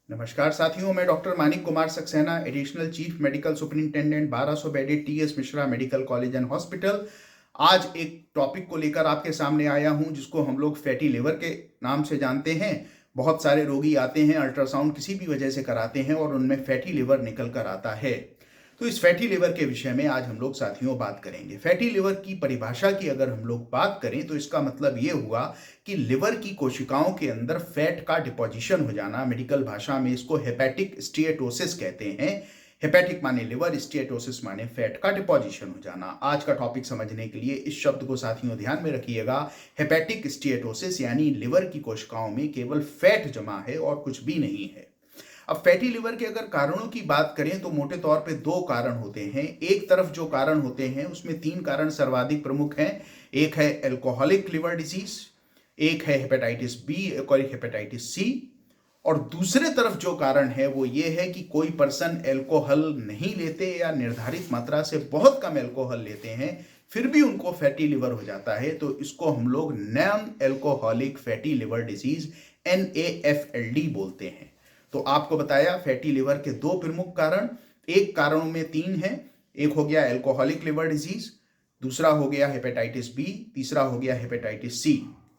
नमस्कार साथियों, मैं doctor Manik Kumar Saxena, additional chief medical superintendent 1200 bedded TS Mishra medical college and hospital. आज एक टॉपिक को लेकर आपके सामने आया हूं जिसको हम लोग फैटी लिवर के नाम से जानते हैं। बहुत सारे रोगी आते हैं, अल्ट्रासाउंड किसी भी वजह से कराते हैं और उनमें फैटी लिवर निकल कर आता है। तो इस फैटी लिवर के विषय में आज हम लोग साथियों बात करेंगे। फैटी लिवर की परिभाषा की अगर हम लोग बात करें तो इसका मतलब ये हुआ कि लिवर की कोशिकाओं के अंदर फैट का डिपोजिशन हो जाना। मेडिकल भाषा में इसको हेपेटिक स्टीएटोसिस कहते हैं। हेपेटिक माने लिवर, स्टीएटोसिस माने फैट का डिपोजिशन हो जाना। आज का टॉपिक समझने के लिए इस शब्द को साथियों ध्यान में रखिएगा। हेपेटिक स्टीएटोसिस यानी लिवर की कोशिकाओं में केवल फैट जमा है और कुछ भी नहीं है। अब फैटी लिवर के अगर कारणों की बात करें तो मोटे तौर पे दो कारण होते हैं। एक तरफ जो कारण होते हैं उसमें तीन कारण सर्वाधिक प्रमुख हैं। एक है एल्कोहलिक लिवर डिजीज, एक है हेपेटाइटिस बी, एक और हेपेटाइटिस सी। और दूसरे तरफ जो कारण है वो ये है कि कोई पर्सन एल्कोहल नहीं लेते या निर्धारित मात्रा से बहुत कम एल्कोहल लेते हैं, फिर भी उनको फैटी लिवर हो जाता है। तो इसको हम लोग non alcoholic fatty liver disease NAFLD बोलते हैं। तो आपको बताया फैटी लिवर के दो प्रमुख कारण, एक कारणों में तीन है। एक हो गया एल्कोहलिक लिवर डिजीज, दूसरा हो गया हेपेटाइटिस बी, तीसरा हो गया हेपेटाइटिस सी।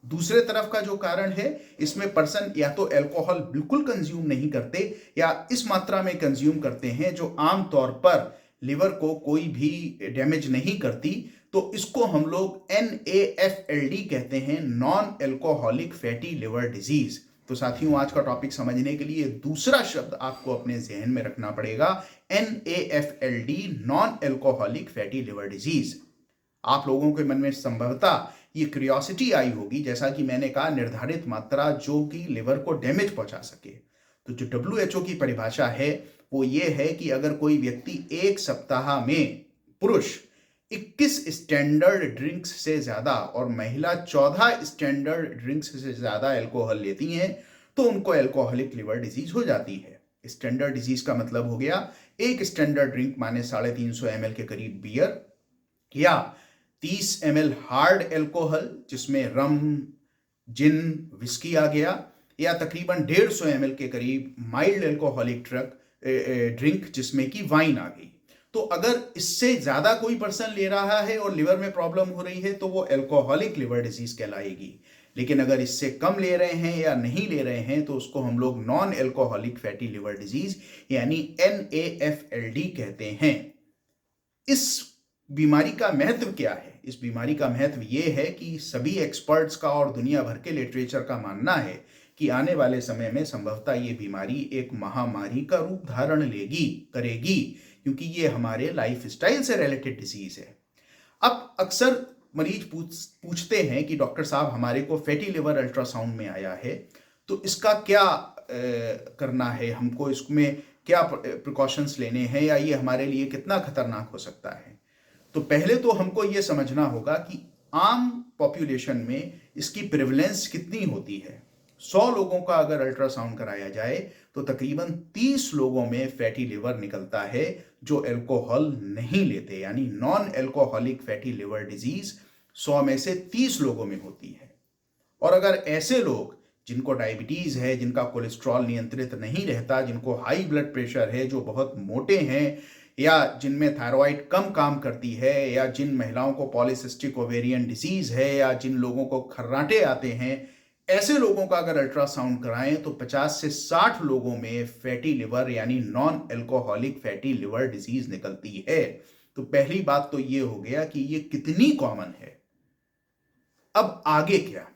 दूसरे तरफ का जो कारण है इसमें पर्सन या तो अल्कोहल बिल्कुल कंज्यूम नहीं करते या इस मात्रा में कंज्यूम करते हैं जो आमतौर पर लिवर को कोई भी डैमेज नहीं करती। तो इसको हम लोग NAFLD कहते हैं, non alcoholic fatty liver disease. तो साथियों आज का टॉपिक समझने के लिए दूसरा शब्द आपको अपने जहन में रखना पड़ेगा, NAFLD, non alcoholic fatty liver disease. आप लोगों के मन में संभवतः ये क्यूरियोसिटी आई होगी, जैसा कि मैंने कहा, निर्धारित मात्रा जो कि लिवर को डैमेज पहुंचा सके। तो जो WHO की परिभाषा है वो ये है कि अगर कोई व्यक्ति एक सप्ताह में, पुरुष 21 स्टैंडर्ड ड्रिंक्स से ज्यादा और महिला 14 स्टैंडर्ड ड्रिंक्स से ज्यादा अल्कोहल लेती हैं तो उनको अल्कोहलिक लिवर डिजीज हो जाती है। स्टैंडर्ड डिजीज का मतलब हो गया एक स्टैंडर्ड ड्रिंक माने 350 ml के करीब बियर, या 30 ml हार्ड एल्कोहल जिसमें रम, जिन, विस्की आ गया, या तकरीबन 150 ml के करीब माइल्ड एल्कोहलिक ड्रिंक जिसमें कि वाइन आ गई। तो अगर इससे ज्यादा कोई पर्सन ले रहा है और लिवर में प्रॉब्लम हो रही है तो वो एल्कोहलिक लिवर डिजीज कहलाएगी। लेकिन अगर इससे कम ले रहे हैं या नहीं ले रहे हैं तो उसको हम लोग non alcoholic fatty liver disease यानी NAFLD कहते हैं। इस बीमारी का महत्व क्या है? इस बीमारी का महत्व यह है कि सभी एक्सपर्ट्स का और दुनिया भर के लिटरेचर का मानना है कि आने वाले समय में संभवतः ये बीमारी एक महामारी का रूप धारण करेगी, क्योंकि ये हमारे लाइफस्टाइल से रिलेटेड डिजीज है। अब अक्सर मरीज पूछते हैं कि डॉक्टर साहब हमारे को फैटी लिवर अल्ट्रासाउंड में आया है तो इसका क्या करना है, हमको इसमें क्या प्रिकॉशंस लेने हैं या ये हमारे लिए कितना खतरनाक हो सकता है। तो पहले तो हमको ये समझना होगा कि आम पॉपुलेशन में इसकी प्रेवलेंस कितनी होती है। 100 लोगों का अगर अल्ट्रासाउंड कराया जाए तो तकरीबन 30 लोगों में फैटी लिवर निकलता है जो अल्कोहल नहीं लेते, यानी non alcoholic fatty liver disease 100 में से 30 लोगों में होती है। और अगर ऐसे लोग जिनको डायबिटीज है, जिनका कोलेस्ट्रॉल नियंत्रित नहीं रहता, जिनको हाई ब्लड प्रेशर है, जो बहुत मोटे हैं, या जिनमें थायराइड कम काम करती है, या जिन महिलाओं को पॉलीसिस्टिक ओवेरियन डिजीज है, या जिन लोगों को खर्राटे आते हैं, ऐसे लोगों का अगर अल्ट्रासाउंड कराएं तो 50 से 60 लोगों में फैटी लिवर यानी non alcoholic fatty liver disease निकलती है। तो पहली बात तो ये हो गया कि ये कितनी कॉमन है। अब आगे क्या?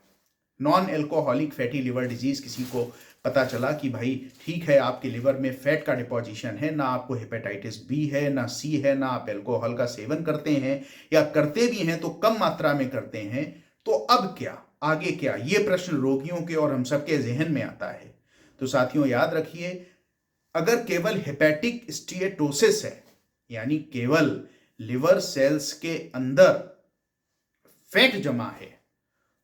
Non alcoholic fatty liver disease किसी को पता चला कि भाई ठीक है आपके लिवर में फैट का डिपोजिशन है, ना आपको हेपेटाइटिस बी है, ना सी है, ना आप एल्कोहल का सेवन करते हैं या करते भी हैं तो कम मात्रा में करते हैं, तो अब क्या, आगे क्या? ये प्रश्न रोगियों के और हम सबके जहन में आता है। तो साथियों याद रखिए, अगर केवल हेपेटिक स्टीएटोसिस है यानी केवल लिवर सेल्स के अंदर फैट जमा है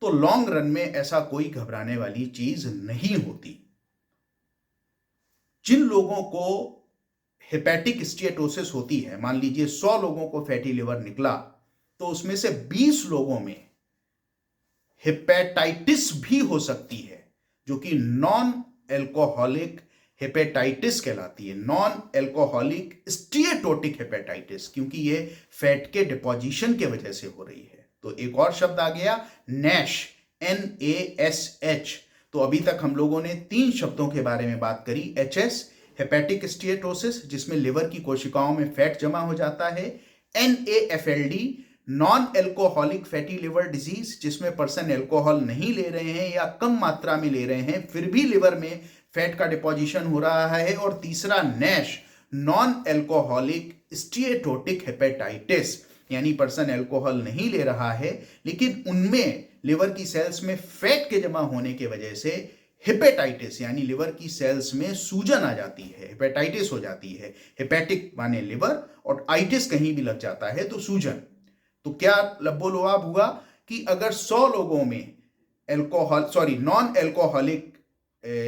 तो लॉन्ग रन में ऐसा कोई घबराने वाली चीज नहीं होती। जिन लोगों को हेपेटिक स्टीएटोसिस होती है, मान लीजिए 100 लोगों को फैटी लिवर निकला तो उसमें से 20 लोगों में हेपेटाइटिस भी हो सकती है जो कि नॉन एल्कोहलिक हेपेटाइटिस कहलाती है, नॉन एल्कोहलिक स्टीएटोटिक हेपेटाइटिस, क्योंकि ये फैट के डिपोजिशन के वजह से हो रही है। तो एक और शब्द आ गया नैश, NASH। तो अभी तक हम लोगों ने 3 शब्दों के बारे में बात करी। HS हेपेटिक स्टीएटोसिस, जिसमें लिवर की कोशिकाओं में फैट जमा हो जाता है। NAFLD non alcoholic fatty liver disease, जिसमें पर्सन एल्कोहल नहीं ले रहे हैं या कम मात्रा में ले रहे हैं फिर भी लिवर में फैट का डिपोजिशन हो रहा है। और तीसरा नैश, नॉन एल्कोहलिक स्टीएटोटिक हेपेटाइटिस, यानी पर्सन एल्कोहल नहीं ले रहा है लेकिन उनमें लिवर की सेल्स में फैट के जमा होने की वजह से हेपेटाइटिस यानी लिवर की सेल्स में सूजन आ जाती है, हेपेटाइटिस हो जाती है। हेपेटिक माने लिवर और आइटिस कहीं भी लग जाता है तो सूजन। तो क्या लब्बो-लुआब हुआ कि अगर 100 लोगों में नॉन एल्कोहलिक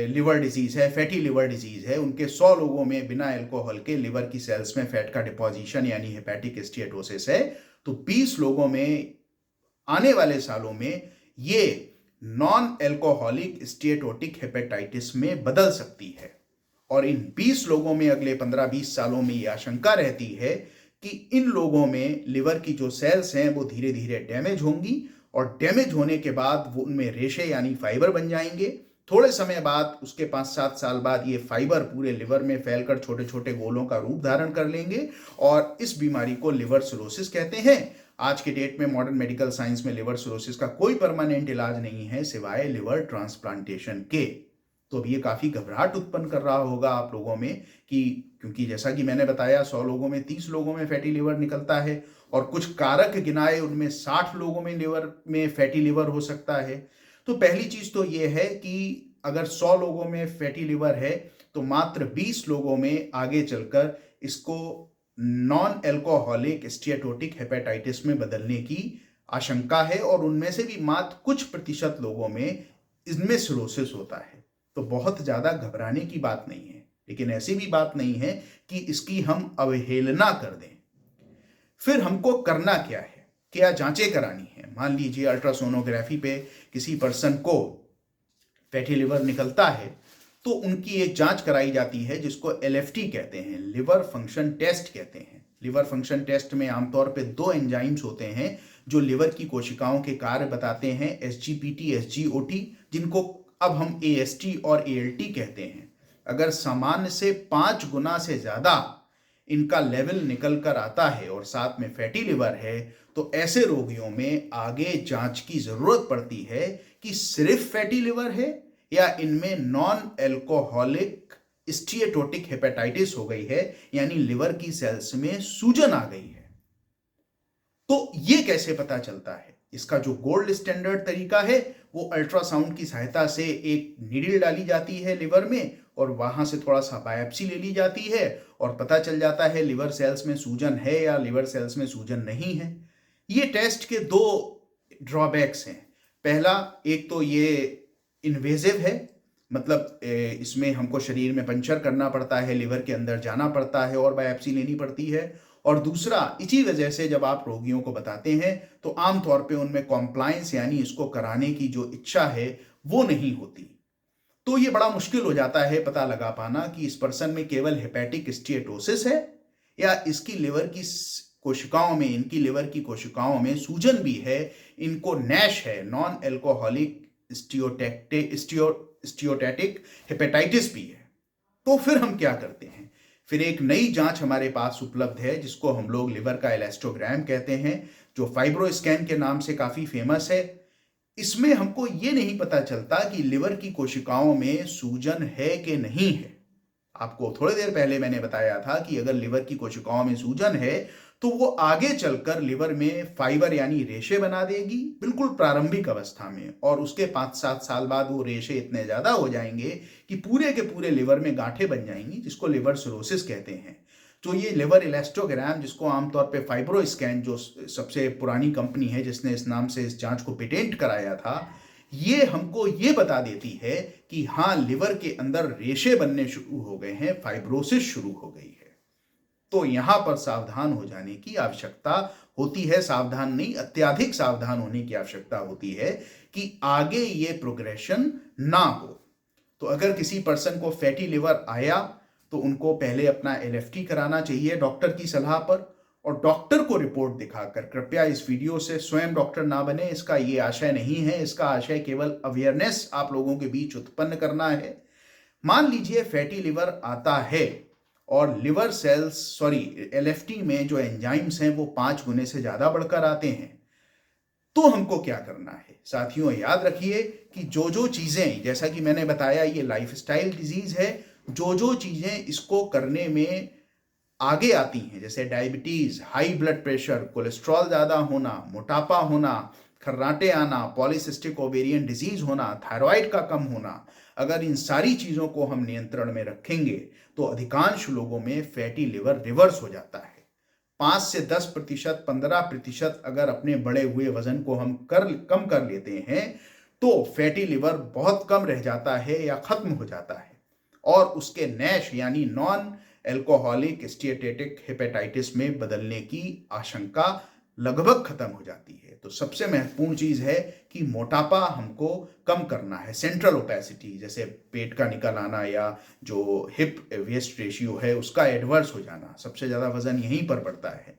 लिवर डिजीज है, फैटी लिवर डिजीज है, उनके 100 लोगों में बिना एल्कोहल के लिवर की सेल्स में फैट का डिपोजिशन यानी हेपेटिक स्टीएटोसिस है, तो 20 लोगों में आने वाले सालों में ये नॉन एल्कोहलिक स्टीएटोटिक हेपेटाइटिस में बदल सकती है। और इन 20 लोगों में अगले 15-20 सालों में यह आशंका रहती है कि इन लोगों में लिवर की जो सेल्स हैं वो धीरे धीरे डैमेज होंगी और डैमेज होने के बाद वो उनमें रेशे यानी फाइबर बन जाएंगे। थोड़े समय बाद, उसके 5-7 साल बाद, ये फाइबर पूरे लिवर में फैलकर छोटे छोटे गोलों का रूप धारण कर लेंगे और इस बीमारी को लिवर सिरोसिस कहते हैं। आज के डेट में मॉडर्न मेडिकल साइंस में लिवर सिरोसिस का कोई परमानेंट इलाज नहीं है सिवाय लिवर ट्रांसप्लांटेशन के। तो अब ये काफी घबराहट उत्पन्न कर रहा होगा आप लोगों में कि क्योंकि जैसा कि मैंने बताया 100 लोगों में 30 लोगों में फैटी लिवर निकलता है और कुछ कारक गिनाए उनमें 60 लोगों में लिवर में फैटी लिवर हो सकता है। तो पहली चीज तो ये है कि अगर 100 लोगों में फैटी लिवर है तो मात्र 20 लोगों में आगे चलकर इसको नॉन एल्कोहलिक स्टीएटोटिक हेपेटाइटिस में बदलने की आशंका है और उनमें से भी मात्र कुछ प्रतिशत लोगों में इसमें सिरोसिस होता है। तो बहुत ज्यादा घबराने की बात नहीं है, लेकिन ऐसी भी बात नहीं है कि इसकी हम अवहेलना कर दें। फिर हमको करना क्या है, क्या जांचें करानी है। मान लीजिए अल्ट्रासोनोग्राफी पे किसी पर्सन को फैटी लिवर निकलता है तो उनकी एक जांच कराई जाती है जिसको LFT कहते हैं, लिवर फंक्शन टेस्ट कहते हैं। लिवर फंक्शन टेस्ट में आमतौर पे 2 एंजाइम्स होते हैं जो लिवर की कोशिकाओं के कार्य बताते हैं, SGPT, SGOT, जिनको अब हम AST और ALT कहते हैं। अगर सामान्य से 5 गुना से ज्यादा इनका लेवल निकल कर आता है और साथ में फैटी लिवर है तो ऐसे रोगियों में आगे जांच की जरूरत पड़ती है कि सिर्फ फैटी लिवर है या इनमें नॉन एल्कोहलिक स्टीएटोटिक हेपेटाइटिस हो गई है यानी लिवर की सेल्स में सूजन आ गई है। तो ये कैसे पता चलता है? इसका जो गोल्ड स्टैंडर्ड तरीका है वो अल्ट्रासाउंड की सहायता से एक नीडल डाली जाती है लिवर में और वहां से थोड़ा सा बायोप्सी ले ली जाती है और पता चल जाता है लिवर सेल्स में सूजन है या लिवर सेल्स में सूजन नहीं है। ये टेस्ट के 2 ड्रॉबैक्स हैं। पहला, एक तो ये इन्वेजिव है, मतलब इसमें हमको शरीर में पंचर करना पड़ता है, लिवर के अंदर जाना पड़ता है और बायोप्सी लेनी पड़ती है। और दूसरा, इसी वजह से जब आप रोगियों को बताते हैं तो आमतौर पे उनमें कॉम्प्लायंस यानी इसको कराने की जो इच्छा है वो नहीं होती। तो ये बड़ा मुश्किल हो जाता है पता लगा पाना कि इस पर्सन में केवल हेपेटिक स्टीएटोसिस है या इसकी लिवर की कोशिकाओं में, इनकी लिवर की कोशिकाओं में सूजन भी है, इनको नैश है, नॉन एल्कोहलिक स्टीएटोटिक हेपेटाइटिस भी है। तो फिर हम क्या करते हैं? फिर एक नई जांच हमारे पास उपलब्ध है जिसको हम लोग लिवर का इलास्टोग्राम कहते हैं, जो फाइब्रोस्कैन के नाम से काफी फेमस है। इसमें हमको ये नहीं पता चलता कि लिवर की कोशिकाओं में सूजन है कि नहीं है। आपको थोड़ी देर पहले मैंने बताया था कि अगर लिवर की कोशिकाओं में सूजन है तो वो आगे चलकर लिवर में फाइबर यानी रेशे बना देगी बिल्कुल प्रारंभिक अवस्था में, और उसके 5-7 साल बाद वो रेशे इतने ज्यादा हो जाएंगे कि पूरे के पूरे लिवर में गांठें बन जाएंगी, जिसको लिवर सिरोसिस कहते हैं। तो ये लिवर इलास्टोग्राम, जिसको आमतौर पे फाइब्रोस्कैन, जो सबसे पुरानी कंपनी है जिसने इस नाम से इस जांच को पेटेंट कराया था, ये हमको ये बता देती है कि हाँ, लिवर के अंदर रेशे बनने शुरू हो गए हैं, फाइब्रोसिस शुरू हो गई है। तो यहां पर सावधान हो जाने की आवश्यकता होती है। सावधान नहीं, अत्यधिक सावधान होने की आवश्यकता होती है कि आगे ये प्रोग्रेशन ना हो। तो अगर किसी पर्सन को फैटी लिवर आया तो उनको पहले अपना एलएफटी कराना चाहिए डॉक्टर की सलाह पर, और डॉक्टर को रिपोर्ट दिखाकर। कृपया इस वीडियो से स्वयं डॉक्टर ना बने, इसका ये आशय नहीं है। इसका आशय केवल अवेयरनेस आप लोगों के बीच उत्पन्न करना है। मान लीजिए फैटी लिवर आता है और लिवर सेल्स एलएफटी में जो एंजाइम्स हैं वो 5 गुने से ज्यादा बढ़कर आते हैं, तो हमको क्या करना है? साथियों, याद रखिए कि जो चीजें, जैसा कि मैंने बताया, ये लाइफस्टाइल डिजीज है, जो चीजें इसको करने में आगे आती हैं, जैसे diabetes, high blood pressure, cholesterol ज्यादा होना, मोटापा होना, खर्राटे आना, पॉलीसिस्टिक ओवेरियन डिजीज होना, थायराइड का कम होना, अगर इन सारी चीजों को हम नियंत्रण में रखेंगे तो अधिकांश लोगों में फैटी लिवर रिवर्स हो जाता है। 5 से 10%, 15% अगर अपने बढ़े हुए वजन को हम कम कर लेते हैं तो फैटी लिवर बहुत कम रह जाता है या खत्म हो जाता है, और उसके नैश यानी नॉन एल्कोहलिक स्टीएटेटिक हेपेटाइटिस में बदलने की आशंका लगभग खत्म हो जाती है। तो सबसे महत्वपूर्ण चीज है कि मोटापा हमको कम करना है। सेंट्रल ओपेसिटी, जैसे पेट का निकल आना या जो हिप वेस्ट रेशियो है उसका एडवर्स हो जाना, सबसे ज्यादा वजन यहीं पर बढ़ता है।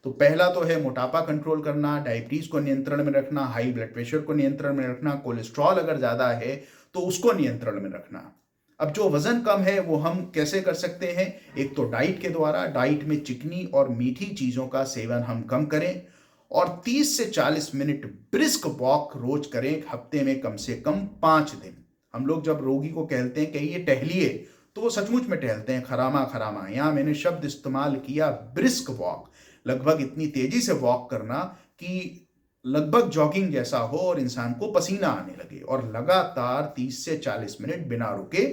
तो पहला तो है मोटापा कंट्रोल करना, डायबिटीज को नियंत्रण में रखना, हाई ब्लड प्रेशर को नियंत्रण में रखना, कोलेस्ट्रॉल अगर ज्यादा है तो उसको नियंत्रण में रखना। अब जो वजन कम है वो हम कैसे कर सकते हैं? एक तो डाइट के द्वारा, डाइट में चिकनी और मीठी चीजों का सेवन हम कम करें, और 30 से 40 मिनट ब्रिस्क वॉक रोज करें, हफ्ते में कम से कम 5 दिन। हम लोग जब रोगी को कहते हैं कि ये टहलिए, तो वो सचमुच में टहलते हैं, खरामा खरामा। यहाँ मैंने शब्द इस्तेमाल किया ब्रिस्क वॉक, लगभग इतनी तेजी से वॉक करना कि लगभग जॉगिंग जैसा हो और इंसान को पसीना आने लगे, और लगातार 30 से 40 मिनट बिना रुके,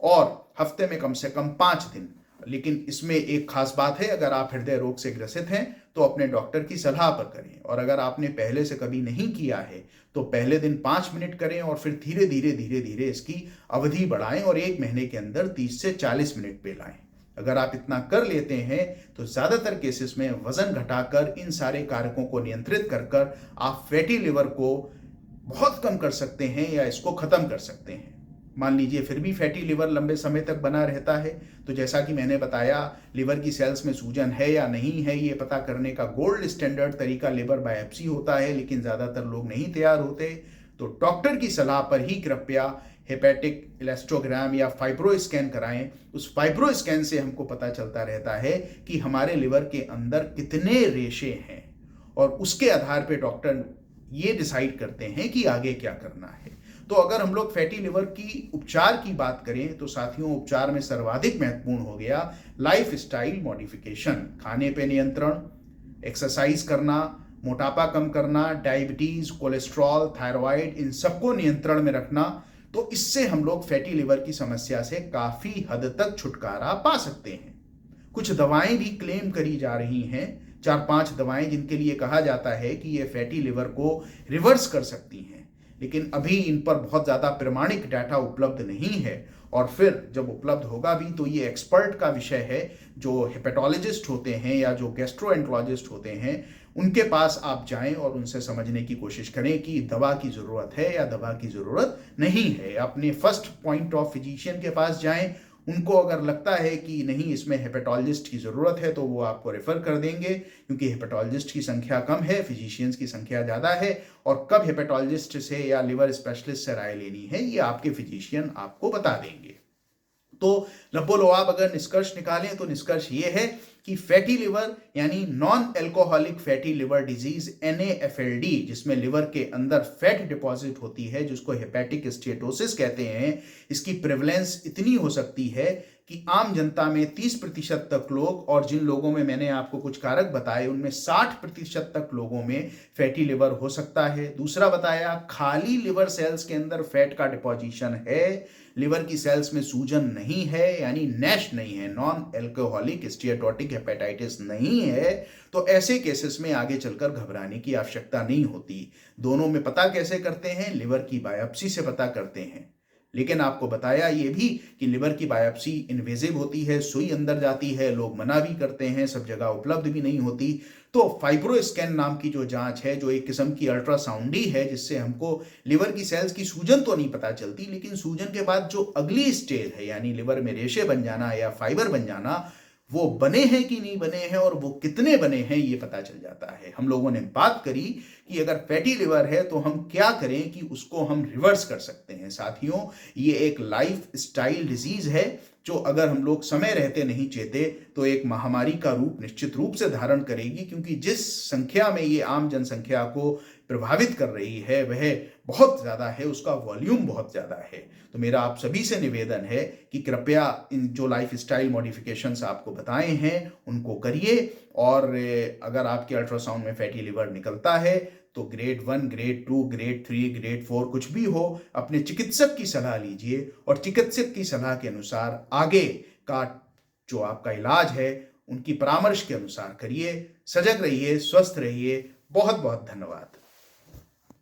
और हफ्ते में कम से कम 5 दिन। लेकिन इसमें एक खास बात है, अगर आप हृदय रोग से ग्रसित हैं तो अपने डॉक्टर की सलाह पर करें, और अगर आपने पहले से कभी नहीं किया है तो पहले दिन 5 मिनट करें और फिर धीरे धीरे इसकी अवधि बढ़ाएं और 1 महीने के अंदर 30 से 40 मिनट पे लाएं। अगर आप इतना कर लेते हैं तो ज्यादातर केसेस में वजन घटाकर इन सारे कारकों को नियंत्रित कर आप फैटी लिवर को बहुत कम कर सकते हैं या इसको खत्म कर सकते हैं। मान लीजिए फिर भी फैटी लिवर लंबे समय तक बना रहता है, तो जैसा कि मैंने बताया, लिवर की सेल्स में सूजन है या नहीं है ये पता करने का गोल्ड स्टैंडर्ड तरीका लिवर बायोप्सी होता है, लेकिन ज्यादातर लोग नहीं तैयार होते। तो डॉक्टर की सलाह पर ही कृपया हेपेटिक इलेस्टोग्राम या फाइब्रो स्कैन कराएं। उस फाइब्रो स्कैन से हमको पता चलता रहता है कि हमारे लिवर के अंदर कितने रेशे हैं, और उसके आधार पर डॉक्टर ये डिसाइड करते हैं कि आगे क्या करना है। तो अगर हम लोग फैटी लिवर की उपचार की बात करें तो साथियों, उपचार में सर्वाधिक महत्वपूर्ण हो गया लाइफस्टाइल मॉडिफिकेशन, खाने पे नियंत्रण, एक्सरसाइज करना, मोटापा कम करना, डायबिटीज, कोलेस्ट्रॉल, थायराइड, इन सबको नियंत्रण में रखना। तो इससे हम लोग फैटी लिवर की समस्या से काफी हद तक छुटकारा पा सकते हैं। कुछ दवाएं भी क्लेम करी जा रही हैं, 4-5 दवाएं जिनके लिए कहा जाता है कि ये फैटी लिवर को रिवर्स कर सकती हैं, लेकिन अभी इन पर बहुत ज्यादा प्रमाणिक डाटा उपलब्ध नहीं है, और फिर जब उपलब्ध होगा भी तो ये एक्सपर्ट का विषय है। जो हेपेटोलॉजिस्ट होते हैं या जो गैस्ट्रोएंटरोलॉजिस्ट होते हैं, उनके पास आप जाएं और उनसे समझने की कोशिश करें कि दवा की जरूरत है या दवा की जरूरत नहीं है। अपने फर्स्ट पॉइंट ऑफ फिजिशियन के पास जाएं, उनको अगर लगता है कि नहीं इसमें हेपेटोलॉजिस्ट की ज़रूरत है तो वो आपको रेफ़र कर देंगे, क्योंकि हेपेटोलॉजिस्ट की संख्या कम है, फिजिशियंस की संख्या ज़्यादा है, और कब हेपेटोलॉजिस्ट से या लिवर स्पेशलिस्ट से राय लेनी है ये आपके फिजिशियन आपको बता देंगे। तो लबोलुआब अगर निष्कर्ष निकालें तो निष्कर्ष ये है कि फैटी लिवर यानी non alcoholic fatty liver disease NAFLD, जिसमें लिवर के अंदर फैट डिपॉजिट होती है जिसको हेपेटिक स्टेटोसिस कहते हैं, इसकी प्रेवलेंस इतनी हो सकती है कि आम जनता में 30% तक लोग, और जिन लोगों में मैंने आपको कुछ कारक बताए उनमें 60% तक लोगों में फैटी लिवर हो सकता है। दूसरा बताया, खाली लिवर सेल्स के अंदर फैट का डिपोजिशन है, लिवर की सेल्स में सूजन नहीं है यानी नैश नहीं है, नॉन एल्कोहलिक स्टीएटोटिक हेपेटाइटिस नहीं है, तो ऐसे केसेस में आगे चलकर घबराने की आवश्यकता नहीं होती। दोनों में पता कैसे करते हैं? लिवर की बायोप्सी से पता करते हैं। लेकिन आपको बताया ये भी कि लिवर की बायोप्सी इन्वेजिव होती है, सुई अंदर जाती है, लोग मना भी करते हैं, सब जगह उपलब्ध भी नहीं होती। तो फाइब्रो स्कैन नाम की जो जांच है, जो एक किस्म की अल्ट्रासाउंड ही है, जिससे हमको लिवर की सेल्स की सूजन तो नहीं पता चलती, लेकिन सूजन के बाद जो अगली स्टेज है, यानी लिवर में रेशे बन जाना या फाइबर बन जाना, वो बने हैं कि नहीं बने हैं और वो कितने बने हैं ये पता चल जाता है। हम लोगों ने बात करी कि अगर फैटी लिवर है तो हम क्या करें कि उसको हम रिवर्स कर सकते हैं। साथियों, ये एक लाइफ स्टाइल डिजीज है जो अगर हम लोग समय रहते नहीं चेते तो एक महामारी का रूप निश्चित रूप से धारण करेगी, क्योंकि जिस संख्या में ये आम जनसंख्या को प्रभावित कर रही है वह बहुत ज़्यादा है, उसका वॉल्यूम बहुत ज़्यादा है। तो मेरा आप सभी से निवेदन है कि कृपया इन जो लाइफ स्टाइल मॉडिफिकेशंस आपको बताए हैं उनको करिए, और अगर आपके अल्ट्रासाउंड में फैटी लिवर निकलता है तो ग्रेड 1, ग्रेड 2, ग्रेड 3, ग्रेड 4 कुछ भी हो, अपने चिकित्सक की सलाह लीजिए और चिकित्सक की सलाह के अनुसार आगे का जो आपका इलाज है उनकी परामर्श के अनुसार करिए। सजग रहिए, स्वस्थ रहिए। बहुत बहुत धन्यवाद।